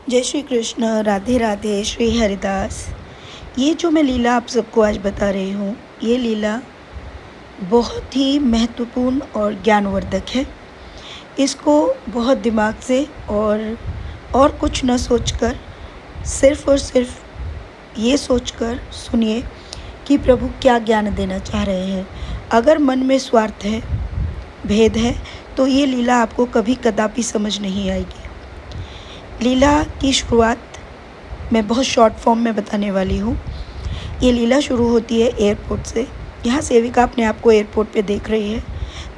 जय श्री कृष्ण। राधे राधे। श्री हरिदास। ये जो मैं लीला आप सबको आज बता रही हूँ, ये लीला बहुत ही महत्वपूर्ण और ज्ञानवर्धक है। इसको बहुत दिमाग से और कुछ न सोचकर, सिर्फ और सिर्फ ये सोचकर सुनिए कि प्रभु क्या ज्ञान देना चाह रहे हैं। अगर मन में स्वार्थ है, भेद है, तो ये लीला आपको कभी कदापि समझ नहीं आएगी। लीला की शुरुआत मैं बहुत शॉर्ट फॉर्म में बताने वाली हूँ। ये लीला शुरू होती है एयरपोर्ट से। यहाँ सेविका अपने आप को एयरपोर्ट पे देख रही है।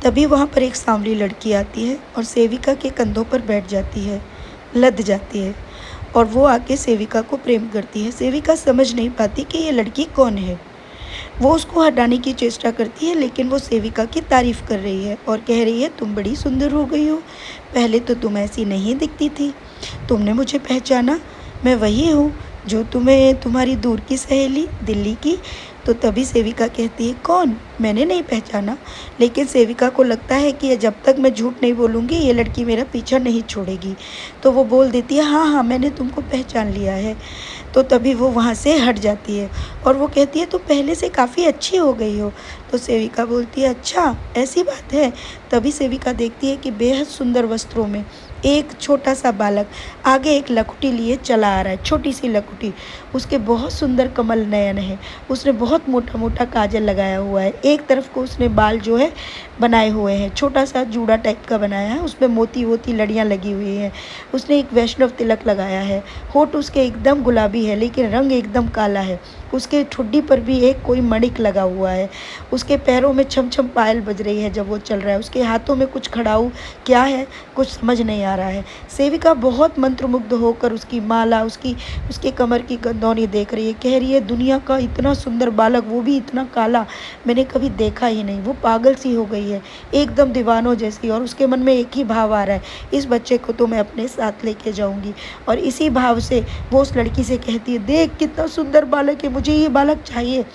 तभी वहाँ पर एक सांवली लड़की आती है और सेविका के कंधों पर बैठ जाती है, लद जाती है और वो आके सेविका को प्रेम करती है। सेविका समझ नहीं पाती कि ये लड़की कौन है। वो उसको हटाने की चेष्टा करती है, लेकिन वो सेविका की तारीफ़ कर रही है और कह रही है, तुम बड़ी सुंदर हो गई हो, पहले तो तुम ऐसी नहीं दिखती थी, तुमने मुझे पहचाना, मैं वही हूँ जो तुम्हारी दूर की सहेली दिल्ली की। तो तभी सेविका कहती है, कौन? मैंने नहीं पहचाना। लेकिन सेविका को लगता है कि जब तक मैं झूठ नहीं बोलूँगी ये लड़की मेरा पीछा नहीं छोड़ेगी। तो वो बोल देती है, हाँ हाँ, मैंने तुमको पहचान लिया है। तो तभी वो वहाँ से हट जाती है और वो कहती है, तुम पहले से काफ़ी अच्छी हो गई हो। तो सेविका बोलती है, अच्छा ऐसी बात है। तभी सेविका देखती है कि बेहद सुंदर वस्त्रों में एक छोटा सा बालक आगे एक लकुटी लिए चला आ रहा है, छोटी सी लकुटी। उसके बहुत सुंदर कमल नयन है। उसने बहुत मोटा मोटा काजल लगाया हुआ है। एक तरफ को उसने बाल जो है बनाए हुए हैं, छोटा सा जूड़ा टाइप का बनाया है, उसमें मोती वोती लड़ियाँ लगी हुई हैं। उसने एक वैष्णव तिलक लगाया है। होठ उसके एकदम गुलाबी है, लेकिन रंग एकदम काला है। उसके ठुड्डी पर भी एक कोई मणिक लगा हुआ है। उसके पैरों में छम छम पायल बज रही है जब वो चल रहा है। उसके हाथों में कुछ खड़ाऊ क्या है, कुछ समझ नहीं आ रहा है। सेविका बहुत मंत्रमुग्ध होकर उसकी माला, उसके कमर की गंदौनी देख रही है। कह रही है, दुनिया का इतना सुंदर बालक, वो भी इतना काला, मैंने कभी देखा ही नहीं। वो पागल सी हो गई है, एकदम दीवानों जैसी। और उसके मन में एक ही भाव आ रहा है, इस बच्चे को तो मैं अपने साथ लेके जाऊंगी। और इसी भाव से वो उस लड़की से कहती है, देख कितना सुंदर बालक है, मुझे ये बालक चाहिए।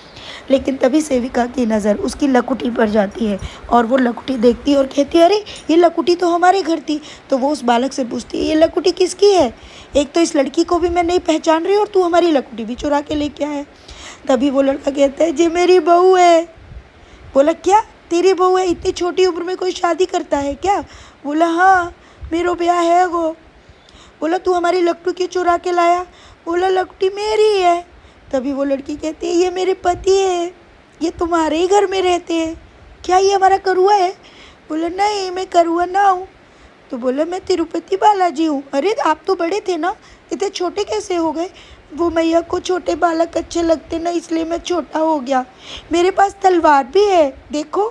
लेकिन तभी सेविका की नज़र उसकी लकुटी पर जाती है और वो लकुटी देखती है और कहती है, अरे ये लकुटी तो हमारे घर थी। तो वो उस बालक से पूछती है, ये लकुटी किसकी है? एक तो इस लड़की को भी मैं नहीं पहचान रही और तू हमारी लकुटी भी चुरा के लेके आया है। तभी वो लड़का कहता है, ये मेरी बहू है। बोला, क्या तेरी बहू है? इतनी छोटी उम्र में कोई शादी करता है क्या? बोला, हाँ मेरा ब्याह है वो। बोला, तू हमारी लकुटी चुरा के लाया? बोला, लकुटी मेरी है। तभी वो लड़की कहती है, ये मेरे पति है, ये तुम्हारे ही घर में रहते हैं, क्या ये हमारा करुआ है? बोला, नहीं मैं करुआ ना हूँ। तो बोला, मैं तिरुपति बालाजी हूँ। अरे आप तो बड़े थे ना, इतने छोटे कैसे हो गए? वो मैया को छोटे बालक अच्छे लगते ना, इसलिए मैं छोटा हो गया। मेरे पास तलवार भी है, देखो।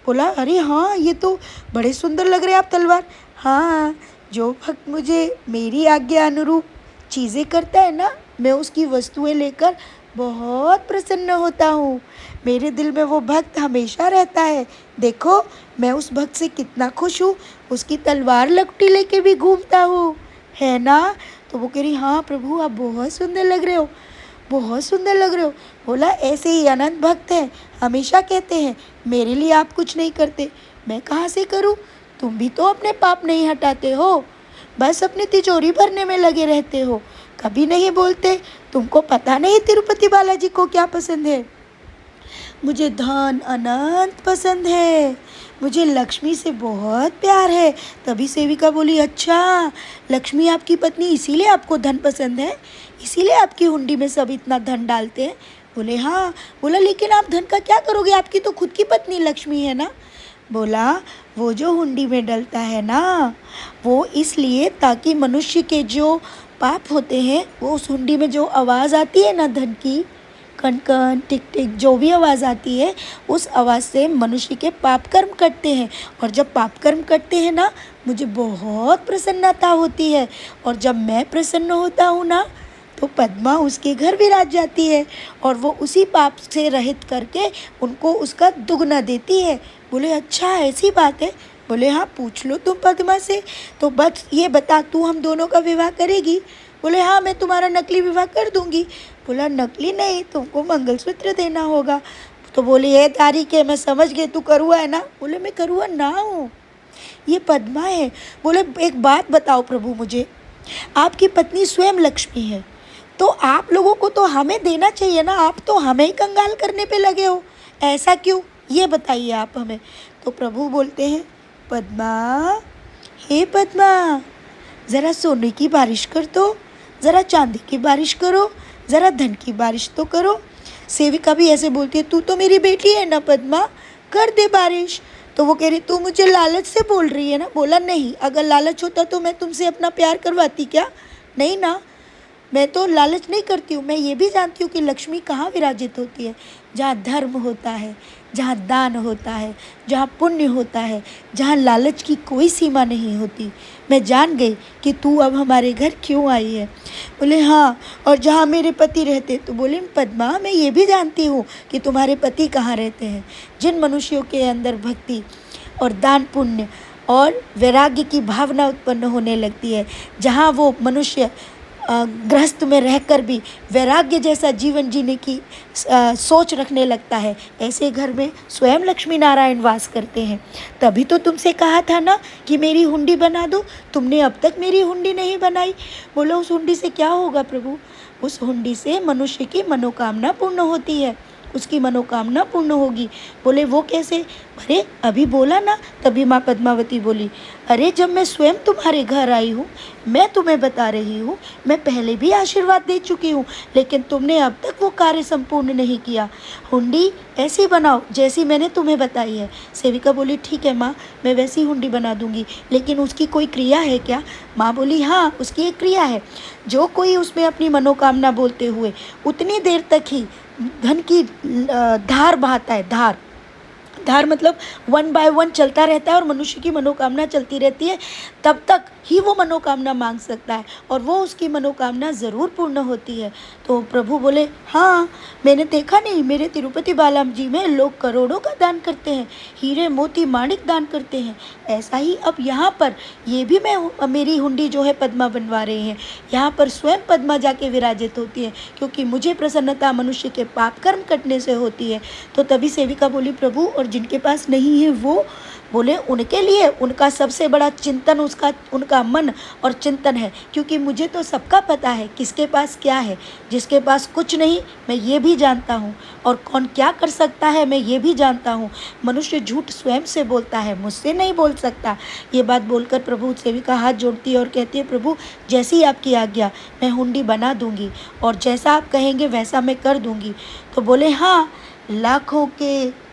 बोला, अरे हाँ ये तो बड़े सुंदर लग रहे हैं आप तलवार। हाँ, जो भक्त मुझे मेरी आज्ञा अनुरूप चीज़ें करता है ना, मैं उसकी वस्तुएं लेकर बहुत प्रसन्न होता हूँ। मेरे दिल में वो भक्त हमेशा रहता है। देखो मैं उस भक्त से कितना खुश हूँ, उसकी तलवार लकुटी लेके भी घूमता हूँ, है ना? तो वो कह रही, हाँ प्रभु आप बहुत सुंदर लग रहे हो, बहुत सुंदर लग रहे हो। बोला, ऐसे ही अनंत भक्त हैं, हमेशा कहते हैं मेरे लिए आप कुछ नहीं करते। मैं कहाँ से करूँ? तुम भी तो अपने पाप नहीं हटाते हो, बस अपनी तिजोरी भरने में लगे रहते हो, कभी नहीं बोलते। तुमको पता नहीं तिरुपति बालाजी को क्या पसंद है? मुझे धन अनंत पसंद है, मुझे लक्ष्मी से बहुत प्यार है। तभी सेविका बोली, अच्छा लक्ष्मी आपकी पत्नी, इसीलिए आपको धन पसंद है, इसीलिए आपकी हुंडी में सब इतना धन डालते हैं? बोले, हाँ। बोला, लेकिन आप धन का क्या करोगे, आपकी तो खुद की पत्नी लक्ष्मी है ना। बोला, वो जो हुंडी में डलता है ना, वो इसलिए ताकि मनुष्य के जो पाप होते हैं, वो उस हुंडी में जो आवाज़ आती है ना धन की, कन कन टिक टिक जो भी आवाज़ आती है, उस आवाज़ से मनुष्य के पाप कर्म कटते हैं। और जब पाप कर्म कटते हैं ना, मुझे बहुत प्रसन्नता होती है। और जब मैं प्रसन्न होता हूँ ना, तो पद्मा उसके घर विराज जाती है और वो उसी पाप से रहित करके उनको उसका दुगना देती है। बोले, अच्छा ऐसी बात है? बोले, हाँ पूछ लो तुम पद्मा से। तो बस ये बता, तू हम दोनों का विवाह करेगी? बोले, हाँ मैं तुम्हारा नकली विवाह कर दूंगी। बोला, नकली नहीं, तुमको मंगलसूत्र देना होगा। तो बोली, ये तारीख है, मैं समझ गई तू करुआ है ना। बोले, मैं करुआ ना हूँ, ये पद्मा है। बोले, एक बात बताओ प्रभु मुझे, आपकी पत्नी स्वयं लक्ष्मी है, तो आप लोगों को तो हमें देना चाहिए ना, आप तो हमें ही कंगाल करने पे लगे हो, ऐसा क्यों, ये बताइए आप हमें। तो प्रभु बोलते हैं, पद्मा, हे पद्मा, ज़रा सोने की बारिश कर दो, ज़रा चांदी की बारिश करो, ज़रा धन की बारिश तो करो। सेविका भी ऐसे बोलती है, तू तो मेरी बेटी है ना पद्मा, कर दे बारिश। तो वो कह रही, तू मुझे लालच से बोल रही है ना। बोला, नहीं, अगर लालच होता तो मैं तुमसे अपना प्यार करवाती क्या, नहीं ना, मैं तो लालच नहीं करती हूँ। मैं ये भी जानती हूँ कि लक्ष्मी कहाँ विराजित होती है, जहाँ धर्म होता है, जहाँ दान होता है, जहाँ पुण्य होता है, जहाँ लालच की कोई सीमा नहीं होती। मैं जान गई कि तू अब हमारे घर क्यों आई है। बोले, हाँ, और जहाँ मेरे पति रहते। तो बोले, पद्मा, मैं ये भी जानती हूँ कि तुम्हारे पति कहाँ रहते हैं। जिन मनुष्यों के अंदर भक्ति और दान पुण्य और वैराग्य की भावना उत्पन्न होने लगती है, जहाँ वो मनुष्य गृहस्थ में रहकर भी वैराग्य जैसा जीवन जीने की सोच रखने लगता है, ऐसे घर में स्वयं लक्ष्मी नारायण वास करते हैं। तभी तो तुमसे कहा था ना कि मेरी हुंडी बना दो, तुमने अब तक मेरी हुंडी नहीं बनाई। बोलो, उस हुंडी से क्या होगा प्रभु? उस हुंडी से मनुष्य की मनोकामना पूर्ण होती है, उसकी मनोकामना पूर्ण होगी। बोले, वो कैसे? अरे अभी बोला ना। तभी माँ पद्मावती बोली, अरे जब मैं स्वयं तुम्हारे घर आई हूँ, मैं तुम्हें बता रही हूँ, मैं पहले भी आशीर्वाद दे चुकी हूँ, लेकिन तुमने अब तक वो कार्य संपूर्ण नहीं किया। हुंडी ऐसी बनाओ जैसी मैंने तुम्हें बताई है। सेविका बोली, ठीक है माँ, मैं वैसी हुंडी बना दूंगी, लेकिन उसकी कोई क्रिया है क्या? माँ बोली, हाँ, उसकी एक क्रिया है। जो कोई उसमें अपनी मनोकामना बोलते हुए उतनी देर तक ही धन की धार बहाता है, धार धार मतलब 1 बाय 1 चलता रहता है और मनुष्य की मनोकामना चलती रहती है, तब तक ही वो मनोकामना मांग सकता है और वो उसकी मनोकामना ज़रूर पूर्ण होती है। तो प्रभु बोले, हाँ, मैंने देखा नहीं, मेरे तिरुपति बालाजी में लोग करोड़ों का दान करते हैं, हीरे मोती माणिक दान करते हैं। ऐसा ही अब यहाँ पर ये भी मैं मेरी हुंडी जो है पद्मा बनवा रहे हैं। यहाँ पर स्वयं पद्मा जाके विराजित होती है, क्योंकि मुझे प्रसन्नता मनुष्य के पाप कर्म कटने से होती है। तो तभी सेविका बोली, प्रभु, और जिनके पास नहीं है वो? बोले, उनके लिए उनका सबसे बड़ा चिंतन उनका मन और चिंतन है, क्योंकि मुझे तो सबका पता है किसके पास क्या है। जिसके पास कुछ नहीं, मैं ये भी जानता हूँ, और कौन क्या कर सकता है मैं ये भी जानता हूँ। मनुष्य झूठ स्वयं से बोलता है, मुझसे नहीं बोल सकता। ये बात बोलकर प्रभु सेविका हाथ जोड़ती है और कहती है, प्रभु, जैसी आपकी आज्ञा, मैं हुंडी बना दूंगी और जैसा आप कहेंगे वैसा मैं कर दूंगी। तो बोले, हाँ, लाखों के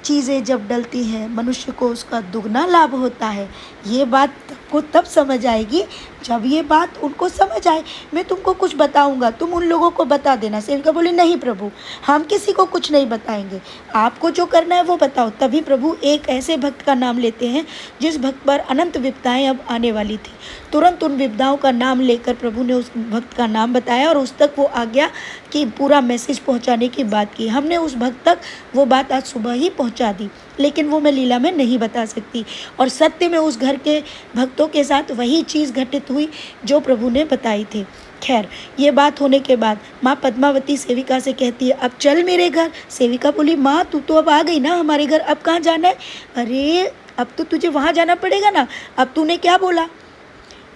चीज़ें जब डलती हैं, मनुष्य को उसका दुगना लाभ होता है। ये बात को तब समझ आएगी जब ये बात उनको समझ आए। मैं तुमको कुछ बताऊंगा, तुम उन लोगों को बता देना। सेविका बोली, नहीं प्रभु, हम किसी को कुछ नहीं बताएंगे, आपको जो करना है वो बताओ। तभी प्रभु एक ऐसे भक्त का नाम लेते हैं जिस भक्त पर अनंत विपदाएं अब आने वाली थी। तुरंत उन विपदाओं का नाम लेकर प्रभु ने उस भक्त का नाम बताया और उस तक वो आज्ञा की पूरा मैसेज पहुँचाने की बात की। हमने उस भक्त तक वो बात आज सुबह ही पहुँचा दी, लेकिन वो मैं लीला में नहीं बता सकती। और सत्य में उस घर के भक्तों के साथ वही चीज़ घटित हुई जो प्रभु ने बताई थी। खैर, ये बात होने के बाद माँ पद्मावती सेविका से कहती है, अब चल मेरे घर। सेविका बोली, माँ, तू तो अब आ गई ना हमारे घर, अब कहाँ जाना है? अरे अब तो तुझे वहाँ जाना पड़ेगा ना। अब तूने क्या बोला?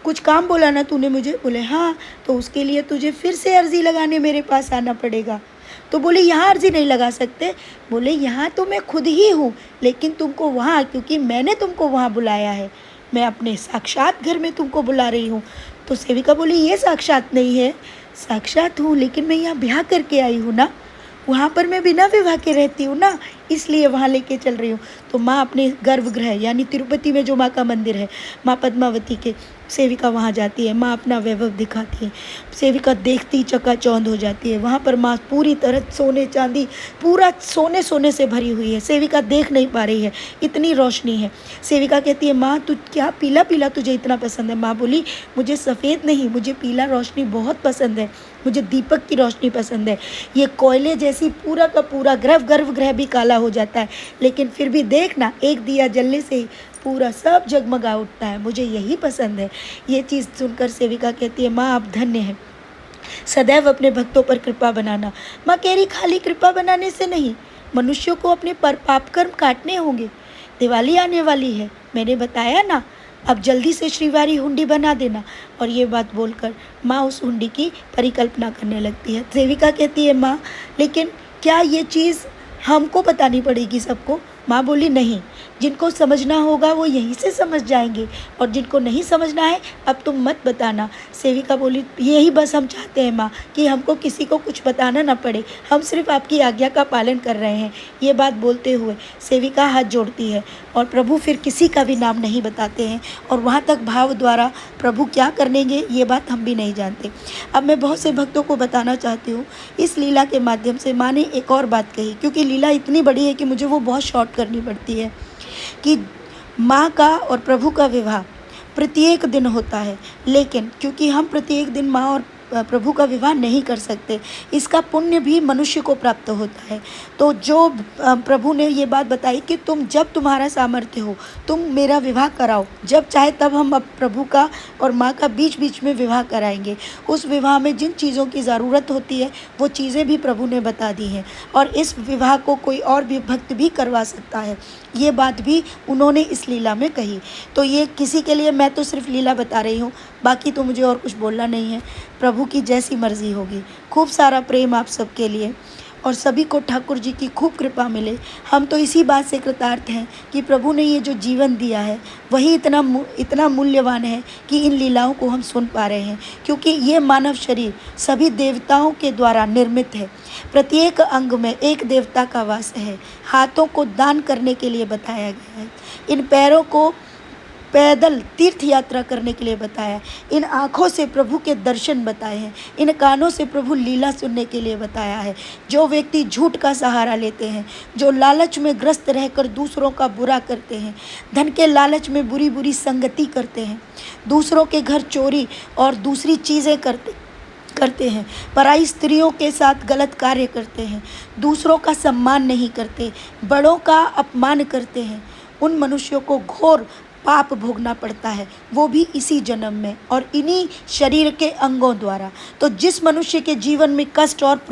कुछ काम बोला ना तूने मुझे? बोले, हाँ, तो उसके लिए तुझे फिर से अर्जी लगाने मेरे पास आना पड़ेगा। तो बोले, यहाँ अर्जी नहीं लगा सकते? बोले, यहाँ तो मैं खुद ही हूँ, लेकिन तुमको वहाँ, क्योंकि मैंने तुमको वहाँ बुलाया है, मैं अपने साक्षात घर में तुमको बुला रही हूँ। तो सेविका बोली, ये साक्षात नहीं है। साक्षात हूँ, लेकिन मैं यहाँ ब्याह करके आई हूँ ना, वहाँ पर मैं बिना विवाह के रहती हूँ ना, इसलिए वहाँ लेके चल रही हूँ। तो माँ अपने गर्भगृह यानी तिरुपति में जो माँ का मंदिर है, माँ पद्मावती के, सेविका वहाँ जाती है। माँ अपना वैभव दिखाती है। सेविका देखती चकाचौंध हो जाती है। वहाँ पर माँ पूरी तरह सोने चांदी, पूरा सोने सोने से भरी हुई है। सेविका देख नहीं पा रही है, इतनी रोशनी है। सेविका कहती है, माँ, तू क्या पीला पीला तुझे इतना पसंद है? माँ बोली, मुझे सफ़ेद नहीं, मुझे पीला रोशनी बहुत पसंद है, मुझे दीपक की रोशनी पसंद है। ये कोयले जैसी पूरा का पूरा गर्भगृह भी काला हो जाता है, लेकिन फिर भी देखना, एक दिया जलने से ही पूरा सब जगमगा उठता है, मुझे यही पसंद है। ये चीज़ सुनकर सेविका कहती है, माँ, आप धन्य हैं, सदैव अपने भक्तों पर कृपा बनाना। माँ कह रही, खाली कृपा बनाने से नहीं, मनुष्यों को अपने पर पाप कर्म काटने होंगे। दिवाली आने वाली है, मैंने बताया ना, अब जल्दी से श्रीवारी हुंडी बना देना। और ये बात बोलकर माँ उस हुंडी की परिकल्पना करने लगती है। सेविका कहती है, माँ लेकिन क्या ये चीज़ हमको बतानी पड़ेगी सबको? माँ बोली, नहीं, जिनको समझना होगा वो यहीं से समझ जाएंगे, और जिनको नहीं समझना है अब तुम मत बताना। सेविका बोली, यही बस हम चाहते हैं माँ कि हमको किसी को कुछ बताना ना पड़े, हम सिर्फ आपकी आज्ञा का पालन कर रहे हैं। ये बात बोलते हुए सेविका हाथ जोड़ती है और प्रभु फिर किसी का भी नाम नहीं बताते हैं, और वहाँ तक भाव द्वारा प्रभु क्या करेंगे ये बात हम भी नहीं जानते। अब मैं बहुत से भक्तों को बताना चाहती हूँ इस लीला के माध्यम से। माँ ने एक और बात कही, क्योंकि लीला इतनी बड़ी है कि मुझे वो बहुत शॉर्ट करनी पड़ती है, कि माँ का और प्रभु का विवाह प्रत्येक दिन होता है, लेकिन क्योंकि हम प्रत्येक दिन माँ और प्रभु का विवाह नहीं कर सकते, इसका पुण्य भी मनुष्य को प्राप्त होता है। तो जो प्रभु ने ये बात बताई कि तुम जब तुम्हारा सामर्थ्य हो तुम मेरा विवाह कराओ, जब चाहे तब हम अब प्रभु का और माँ का बीच बीच में विवाह कराएंगे। उस विवाह में जिन चीज़ों की ज़रूरत होती है वो चीज़ें भी प्रभु ने बता दी हैं, और इस विवाह को कोई और भी भक्त भी करवा सकता है। ये बात भी उन्होंने इस लीला में कही। तो ये किसी के लिए मैं तो सिर्फ लीला बता रही हूँ, बाकी तो मुझे और कुछ बोलना नहीं है। प्रभु की जैसी मर्ज़ी होगी। खूब सारा प्रेम आप सबके लिए, और सभी को ठाकुर जी की खूब कृपा मिले। हम तो इसी बात से कृतार्थ हैं कि प्रभु ने ये जो जीवन दिया है वही इतना मूल्यवान है कि इन लीलाओं को हम सुन पा रहे हैं, क्योंकि ये मानव शरीर सभी देवताओं के द्वारा निर्मित है। प्रत्येक अंग में एक देवता का वास है। हाथों को दान करने के लिए बताया गया है, इन पैरों को पैदल तीर्थ यात्रा करने के लिए बताया, इन आँखों से प्रभु के दर्शन बताए हैं, इन कानों से प्रभु लीला सुनने के लिए बताया है। जो व्यक्ति झूठ का सहारा लेते हैं, जो लालच में ग्रस्त रहकर दूसरों का बुरा करते हैं, धन के लालच में बुरी बुरी संगति करते हैं, दूसरों के घर चोरी और दूसरी चीज़ें करते हैं, पराई स्त्रियों के साथ गलत कार्य करते हैं, दूसरों का सम्मान नहीं करते, बड़ों का अपमान करते हैं, उन मनुष्यों को घोर पाप भोगना पड़ता है, वो भी इसी जन्म में और इन्हीं शरीर के अंगों द्वारा। तो जिस मनुष्य के जीवन में कष्ट और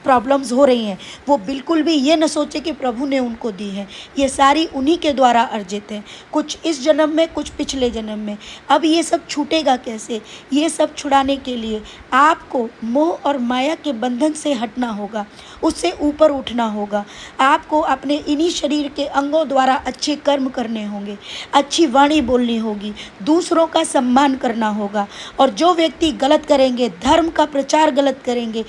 प्रॉब्लम्स हो रही हैं वो बिल्कुल भी ये न सोचे कि प्रभु ने उनको दी है, ये सारी उन्हीं के द्वारा अर्जित हैं, कुछ इस जन्म में कुछ पिछले जन्म में। अब ये सब छूटेगा कैसे? ये सब छुड़ाने के लिए आपको मोह और माया के बंधन से हटना होगा, उससे ऊपर उठना होगा। आपको अपने इन्हीं शरीर के अंगों द्वारा अच्छे कर्म करने होंगे, अच्छी वाणी बोलनी होगी, दूसरों का सम्मान करना होगा। और जो व्यक्ति गलत करेंगे, धर्म का प्रचार गलत करेंगे,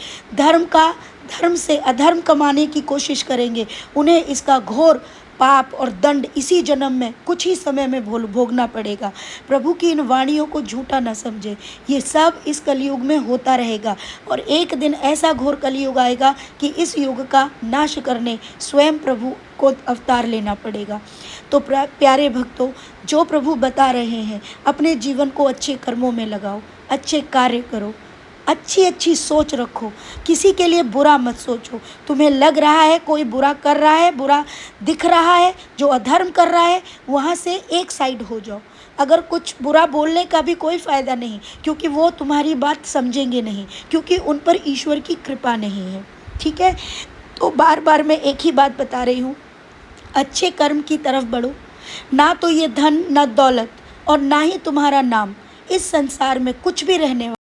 धर्म से अधर्म कमाने की कोशिश करेंगे, उन्हें इसका घोर पाप और दंड इसी जन्म में कुछ ही समय में भोगना पड़ेगा। प्रभु की इन वाणियों को झूठा न समझे, ये सब इस कलयुग में होता रहेगा, और एक दिन ऐसा घोर कलयुग आएगा कि इस युग का नाश करने स्वयं प्रभु को अवतार लेना पड़ेगा। तो प्यारे भक्तों, जो प्रभु बता रहे हैं अपने जीवन को अच्छे कर्मों में लगाओ, अच्छे कार्य करो, अच्छी सोच रखो, किसी के लिए बुरा मत सोचो। तुम्हें लग रहा है कोई बुरा कर रहा है, बुरा दिख रहा है, जो अधर्म कर रहा है, वहाँ से एक साइड हो जाओ। अगर कुछ बुरा बोलने का भी कोई फ़ायदा नहीं, क्योंकि वो तुम्हारी बात समझेंगे नहीं, क्योंकि उन पर ईश्वर की कृपा नहीं है। ठीक है, तो बार बार मैं एक ही बात बता रही हूँ, अच्छे कर्म की तरफ बढ़ो। ना तो ये धन, ना दौलत और ना ही तुम्हारा नाम इस संसार में कुछ भी रहने